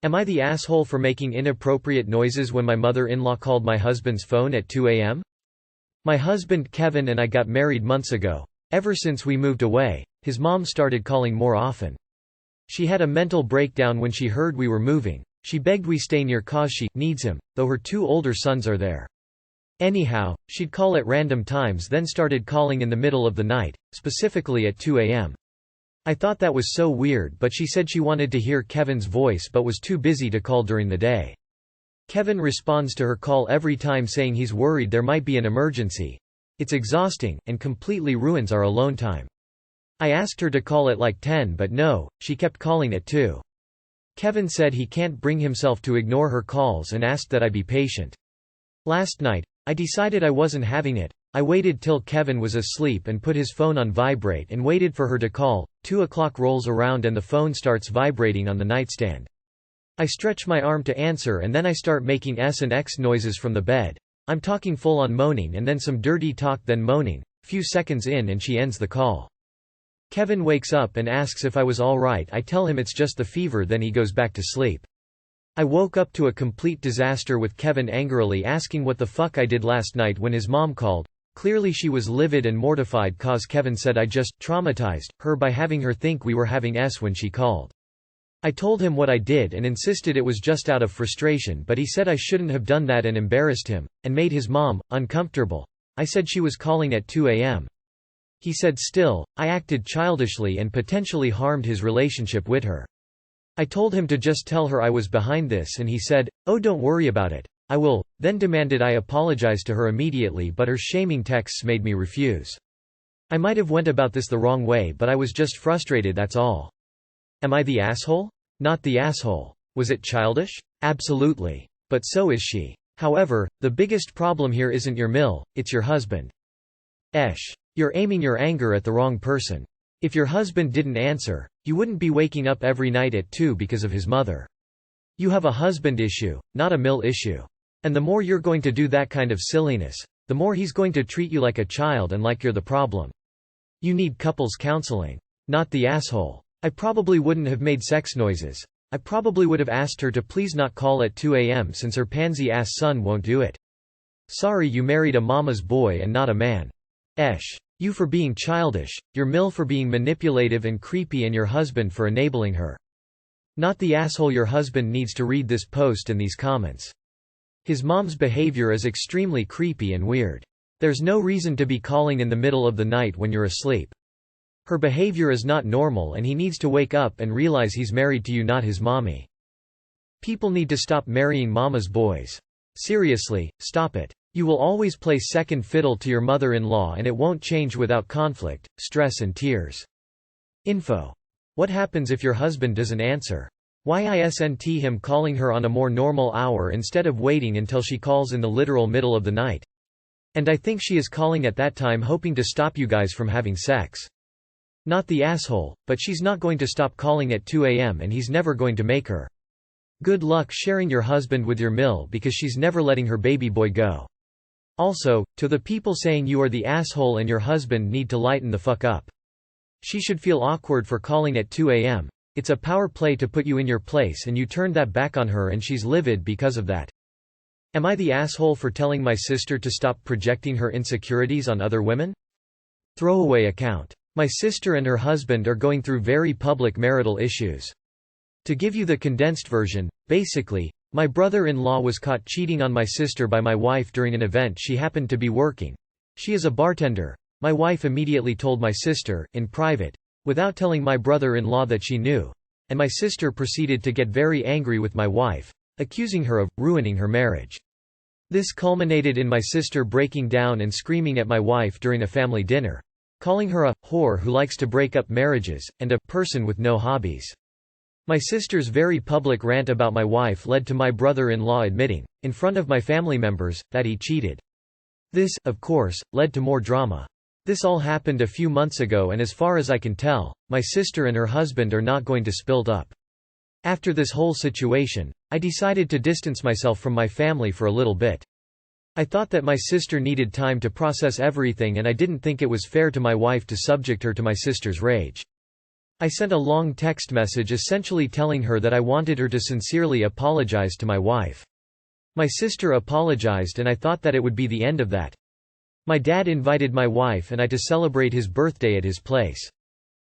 Am I the asshole for making inappropriate noises when my mother-in-law called my husband's phone at 2 a.m.? My husband Kevin and I got married months ago. Ever since we moved away, his mom started calling more often. She had a mental breakdown when she heard we were moving. She begged we stay near cause she needs him, though her 2 older sons are there. Anyhow, she'd call at random times, then started calling in the middle of the night, specifically at 2 a.m. I thought that was so weird, but she said she wanted to hear Kevin's voice but was too busy to call during the day. Kevin responds to her call every time saying he's worried there might be an emergency. It's exhausting, and completely ruins our alone time. I asked her to call at like 10 but no, she kept calling at 2. Kevin said he can't bring himself to ignore her calls and asked that I be patient. Last night, I decided I wasn't having it. I waited till Kevin was asleep and put his phone on vibrate and waited for her to call. 2 o'clock rolls around and the phone starts vibrating on the nightstand. I stretch my arm to answer and then I start making S and X noises from the bed. I'm talking full on moaning and then some dirty talk, then moaning. Few seconds in and she ends the call. Kevin wakes up and asks if I was alright. I tell him it's just the fever, then he goes back to sleep. I woke up to a complete disaster with Kevin angrily asking what the fuck I did last night when his mom called. Clearly she was livid and mortified cause Kevin said I just traumatized her by having her think we were having S when she called. I told him what I did and insisted it was just out of frustration, but he said I shouldn't have done that and embarrassed him, and made his mom uncomfortable. I said she was calling at 2 a.m. He said still, I acted childishly and potentially harmed his relationship with her. I told him to just tell her I was behind this and he said, oh don't worry about it, I will, then demanded I apologize to her immediately, but her shaming texts made me refuse. I might have went about this the wrong way, but I was just frustrated, that's all. Am I the asshole? Not the asshole. Was it childish? Absolutely. But so is she. However, the biggest problem here isn't your mill, it's your husband. You're aiming your anger at the wrong person. If your husband didn't answer, you wouldn't be waking up every night at 2 because of his mother. You have a husband issue, not a mill issue. And the more you're going to do that kind of silliness, the more he's going to treat you like a child and like you're the problem. You need couples counseling. Not the asshole. I probably wouldn't have made sex noises. I probably would have asked her to please not call at 2 a.m. since her pansy-ass son won't do it. Sorry you married a mama's boy and not a man. You for being childish, your mill for being manipulative and creepy, and your husband for enabling her. Not the asshole. Your husband needs to read this post and these comments. His mom's behavior is extremely creepy and weird. There's no reason to be calling in the middle of the night when you're asleep. Her behavior is not normal and he needs to wake up and realize he's married to you, not his mommy. People need to stop marrying mama's boys. Seriously, stop it. You will always play second fiddle to your mother-in-law and it won't change without conflict, stress and tears. Info. What happens if your husband doesn't answer? Why isn't him calling her on a more normal hour instead of waiting until she calls in the literal middle of the night? And I think she is calling at that time hoping to stop you guys from having sex. Not the asshole, but she's not going to stop calling at 2 a.m. and he's never going to make her. Good luck sharing your husband with your mill because she's never letting her baby boy go. Also, to the people saying you are the asshole and your husband need to lighten the fuck up. She should feel awkward for calling at 2 a.m. It's a power play to put you in your place and you turned that back on her and she's livid because of that. Am I the asshole for telling my sister to stop projecting her insecurities on other women? Throwaway account. My sister and her husband are going through very public marital issues. To give you the condensed version, basically, my brother-in-law was caught cheating on my sister by my wife during an event she happened to be working. She is a bartender. My wife immediately told my sister, in private, without telling my brother-in-law that she knew, and my sister proceeded to get very angry with my wife, accusing her of ruining her marriage. This culminated in my sister breaking down and screaming at my wife during a family dinner, calling her a whore who likes to break up marriages, and a person with no hobbies. My sister's very public rant about my wife led to my brother-in-law admitting, in front of my family members, that he cheated. This, of course, led to more drama. This all happened a few months ago and as far as I can tell, my sister and her husband are not going to spill up. After this whole situation, I decided to distance myself from my family for a little bit. I thought that my sister needed time to process everything and I didn't think it was fair to my wife to subject her to my sister's rage. I sent a long text message essentially telling her that I wanted her to sincerely apologize to my wife. My sister apologized and I thought that it would be the end of that. My dad invited my wife and I to celebrate his birthday at his place.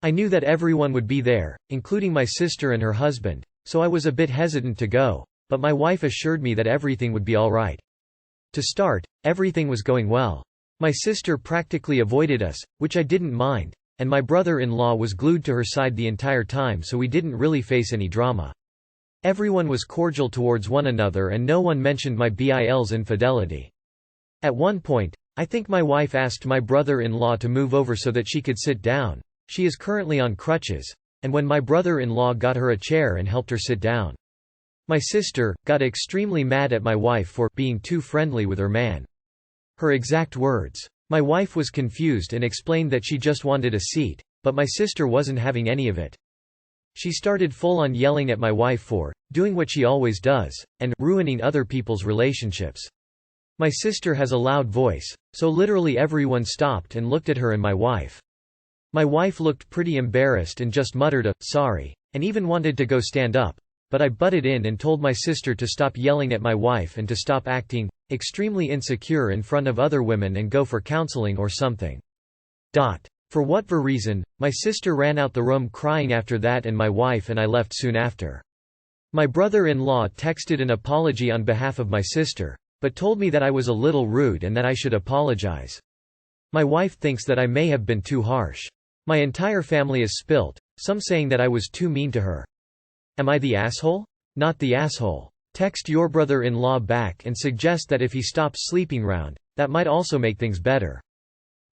I knew that everyone would be there, including my sister and her husband, so I was a bit hesitant to go, but my wife assured me that everything would be all right. To start, everything was going well. My sister practically avoided us, which I didn't mind, and my brother-in-law was glued to her side the entire time, so we didn't really face any drama. Everyone was cordial towards one another and no one mentioned my BIL's infidelity. At one point, I think my wife asked my brother-in-law to move over so that she could sit down. She is currently on crutches, and when my brother-in-law got her a chair and helped her sit down. My sister got extremely mad at my wife for being too friendly with her man. Her exact words. My wife was confused and explained that she just wanted a seat, but my sister wasn't having any of it. She started full-on yelling at my wife for doing what she always does, and ruining other people's relationships. My sister has a loud voice, so literally everyone stopped and looked at her and my wife. My wife looked pretty embarrassed and just muttered a "sorry," and even wanted to go stand up, but I butted in and told my sister to stop yelling at my wife and to stop acting extremely insecure in front of other women and go for counseling or something. For whatever reason, my sister ran out the room crying after that and my wife and I left soon after. My brother-in-law texted an apology on behalf of my sister, but told me that I was a little rude and that I should apologize. My wife thinks that I may have been too harsh. My entire family is spilt, some saying that I was too mean to her. Am I the asshole? Not the asshole. Text your brother-in-law back and suggest that if he stops sleeping round, that might also make things better.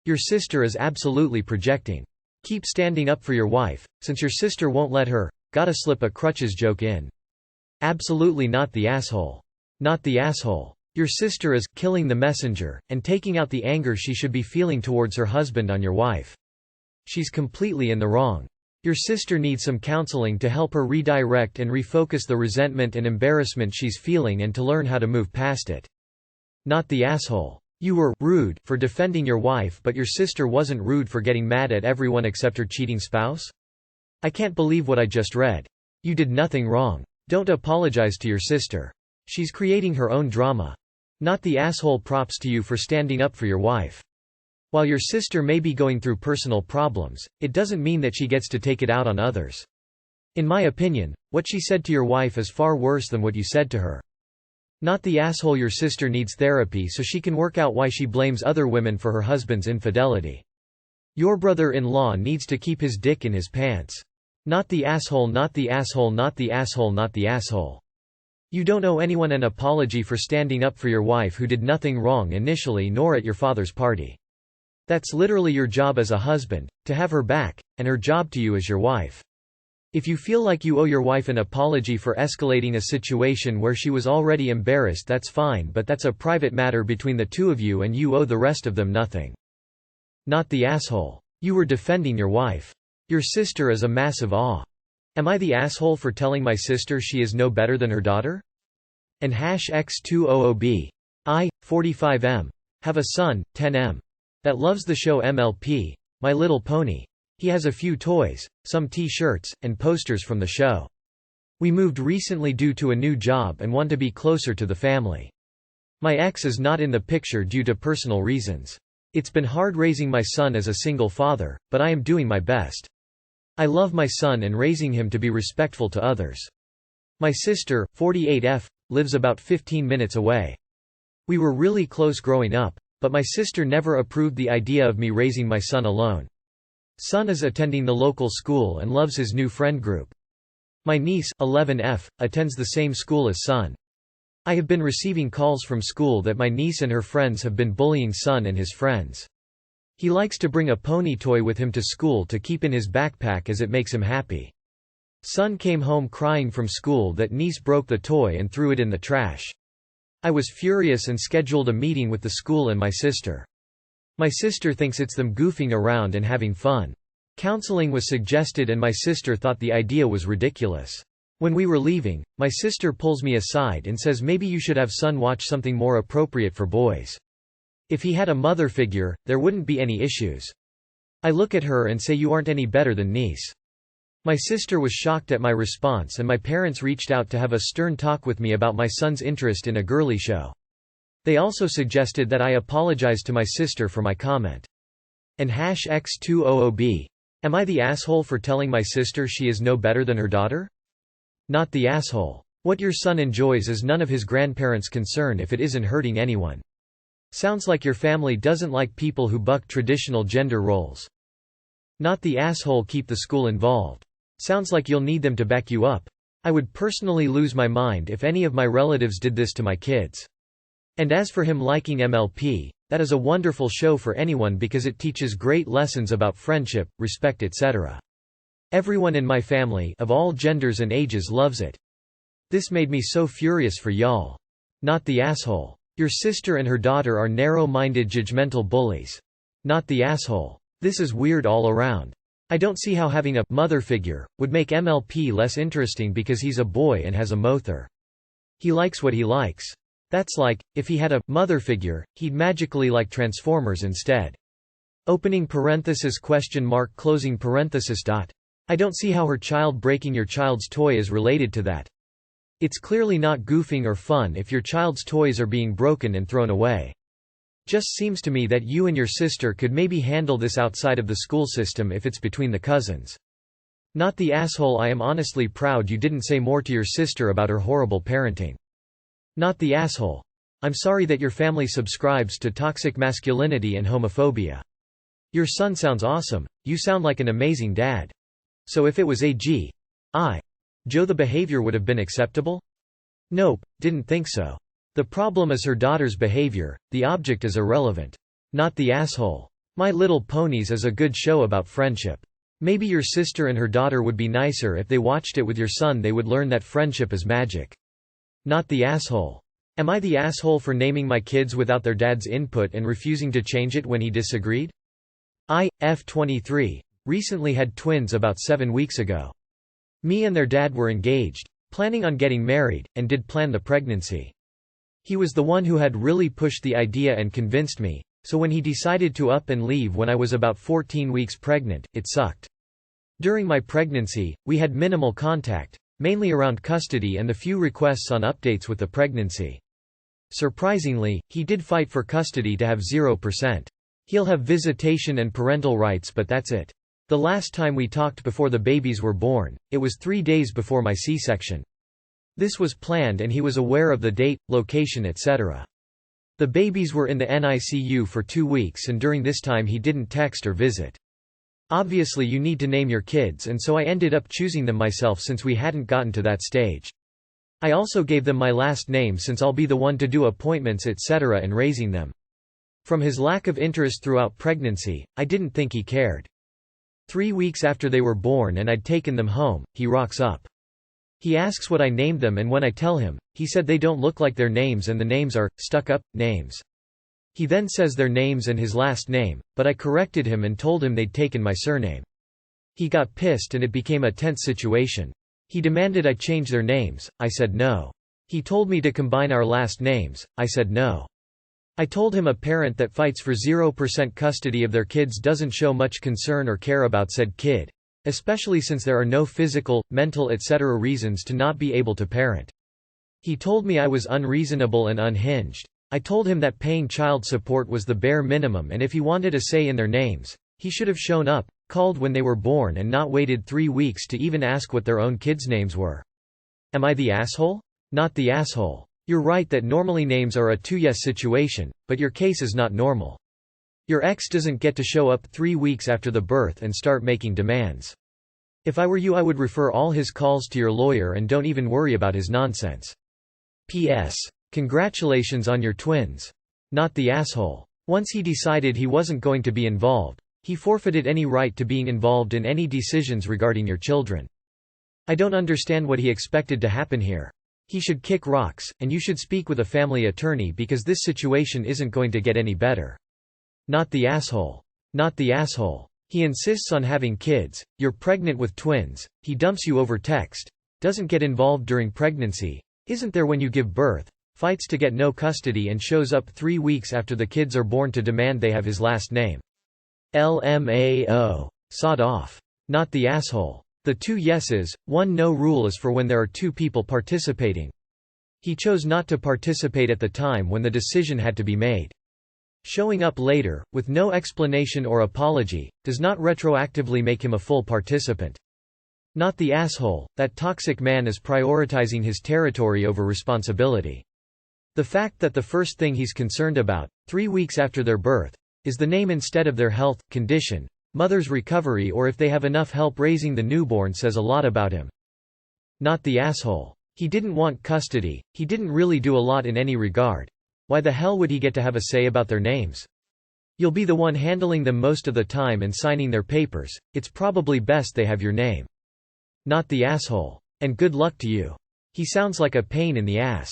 Your sister is absolutely projecting. Keep standing up for your wife, since your sister won't let her. Gotta slip a crutches joke in. Absolutely not the asshole. Not the asshole. Your sister is killing the messenger, and taking out the anger she should be feeling towards her husband on your wife. She's completely in the wrong. Your sister needs some counseling to help her redirect and refocus the resentment and embarrassment she's feeling and to learn how to move past it. Not the asshole. You were rude for defending your wife, but your sister wasn't rude for getting mad at everyone except her cheating spouse? I can't believe what I just read. You did nothing wrong. Don't apologize to your sister. She's creating her own drama. Not the asshole. Props to you for standing up for your wife. While your sister may be going through personal problems, it doesn't mean that she gets to take it out on others. In my opinion, what she said to your wife is far worse than what you said to her. Not the asshole. Your sister needs therapy so she can work out why she blames other women for her husband's infidelity. Your brother-in-law needs to keep his dick in his pants. Not the asshole. Not the asshole. Not the asshole. Not the asshole. You don't owe anyone an apology for standing up for your wife who did nothing wrong initially nor at your father's party. That's literally your job as a husband, to have her back, and her job to you as your wife. If you feel like you owe your wife an apology for escalating a situation where she was already embarrassed, that's fine, but that's a private matter between the two of you and you owe the rest of them nothing. Not the asshole. You were defending your wife. Your sister is a massive awe. Am I the asshole for telling my sister she is no better than her daughter? And #X200B. I, 45M. Have a son, 10M. That loves the show MLP, My Little Pony. He has a few toys, some t-shirts, and posters from the show. We moved recently due to a new job and want to be closer to the family. My ex is not in the picture due to personal reasons. It's been hard raising my son as a single father, but I am doing my best. I love my son and raising him to be respectful to others. My sister, 48F, lives about 15 minutes away. We were really close growing up, but my sister never approved the idea of me raising my son alone. Son is attending the local school and loves his new friend group. My niece, 11F, attends the same school as son. I have been receiving calls from school that my niece and her friends have been bullying son and his friends. He likes to bring a pony toy with him to school to keep in his backpack as it makes him happy. Son came home crying from school that niece broke the toy and threw it in the trash. I was furious and scheduled a meeting with the school and my sister. My sister thinks it's them goofing around and having fun. Counseling was suggested and my sister thought the idea was ridiculous. When we were leaving, my sister pulls me aside and says maybe you should have son watch something more appropriate for boys. If he had a mother figure, there wouldn't be any issues. I look at her and say you aren't any better than niece. My sister was shocked at my response and my parents reached out to have a stern talk with me about my son's interest in a girly show. They also suggested that I apologize to my sister for my comment. And #X200B. Am I the asshole for telling my sister she is no better than her daughter? Not the asshole. What your son enjoys is none of his grandparents' concern if it isn't hurting anyone. Sounds like your family doesn't like people who buck traditional gender roles. Not the asshole. Keep the school involved. Sounds like you'll need them to back you up. I would personally lose my mind if any of my relatives did this to my kids. And as for him liking MLP, that is a wonderful show for anyone because it teaches great lessons about friendship, respect, etc. Everyone in my family, of all genders and ages, loves it. This made me so furious for y'all. Not the asshole. Your sister and her daughter are narrow-minded judgmental bullies. Not the asshole. This is weird all around. I don't see how having a mother figure would make MLP less interesting because he's a boy and has a mother. He likes what he likes. That's like, if he had a mother figure, he'd magically like Transformers instead. Opening parenthesis question mark closing parenthesis dot. I don't see how her child breaking your child's toy is related to that. It's clearly not goofing or fun if your child's toys are being broken and thrown away. Just seems to me that you and your sister could maybe handle this outside of the school system if it's between the cousins. Not the asshole. I am honestly proud you didn't say more to your sister about her horrible parenting. Not the asshole. I'm sorry that your family subscribes to toxic masculinity and homophobia. Your son sounds awesome. You sound like an amazing dad. So if it was Joe, the behavior would have been acceptable? Nope, didn't think so. The problem is her daughter's behavior, the object is irrelevant. Not the asshole. My Little Ponies is a good show about friendship. Maybe your sister and her daughter would be nicer if they watched it with your son. They would learn that friendship is magic. Not the asshole. Am I the asshole for naming my kids without their dad's input and refusing to change it when he disagreed? F23. Recently had twins about 7 weeks ago. Me and their dad were engaged, planning on getting married, and did plan the pregnancy. He was the one who had really pushed the idea and convinced me, so when he decided to up and leave when I was about 14 weeks pregnant, it sucked. During my pregnancy, we had minimal contact, mainly around custody and the few requests on updates with the pregnancy. Surprisingly, he did fight for custody to have 0%. He'll have visitation and parental rights, but that's it. The last time we talked before the babies were born, it was 3 days before my C-section. This was planned and he was aware of the date, location, etc. The babies were in the NICU for 2 weeks and during this time he didn't text or visit. Obviously you need to name your kids, and so I ended up choosing them myself since we hadn't gotten to that stage. I also gave them my last name since I'll be the one to do appointments etc. and raising them. From his lack of interest throughout pregnancy, I didn't think he cared. 3 weeks after they were born and I'd taken them home, he rocks up. He asks what I named them, and when I tell him, he said they don't look like their names and the names are stuck-up names. He then says their names and his last name, but I corrected him and told him they'd taken my surname. He got pissed and it became a tense situation. He demanded I change their names, I said no. He told me to combine our last names, I said no. I told him a parent that fights for 0% custody of their kids doesn't show much concern or care about said kid, especially since there are no physical, mental etc. reasons to not be able to parent. He told me I was unreasonable and unhinged. I told him that paying child support was the bare minimum, and if he wanted a say in their names, he should have shown up, called when they were born and not waited 3 weeks to even ask what their own kids' names were. Am I the asshole? Not the asshole. You're right that normally names are a 2-yes situation, but your case is not normal. Your ex doesn't get to show up 3 weeks after the birth and start making demands. If I were you, I would refer all his calls to your lawyer and don't even worry about his nonsense. P.S. Congratulations on your twins. Not the asshole. Once he decided he wasn't going to be involved, he forfeited any right to being involved in any decisions regarding your children. I don't understand what he expected to happen here. He should kick rocks, and you should speak with a family attorney because this situation isn't going to get any better. Not the asshole. Not the asshole. He insists on having kids, you're pregnant with twins, he dumps you over text, doesn't get involved during pregnancy, isn't there when you give birth, fights to get no custody and shows up 3 weeks after the kids are born to demand they have his last name. LMAO. Sod off. Not the asshole. The 2 yeses, 1 no rule is for when there are 2 people participating. He chose not to participate at the time when the decision had to be made. Showing up later, with no explanation or apology, does not retroactively make him a full participant. Not the asshole, that toxic man is prioritizing his territory over responsibility. The fact that the first thing he's concerned about, 3 weeks after their birth, is the name instead of their health, condition, mother's recovery, or if they have enough help raising the newborn says a lot about him. Not the asshole. He didn't want custody, he didn't really do a lot in any regard. Why the hell would he get to have a say about their names? You'll be the one handling them most of the time and signing their papers, it's probably best they have your name. Not the asshole. And good luck to you. He sounds like a pain in the ass.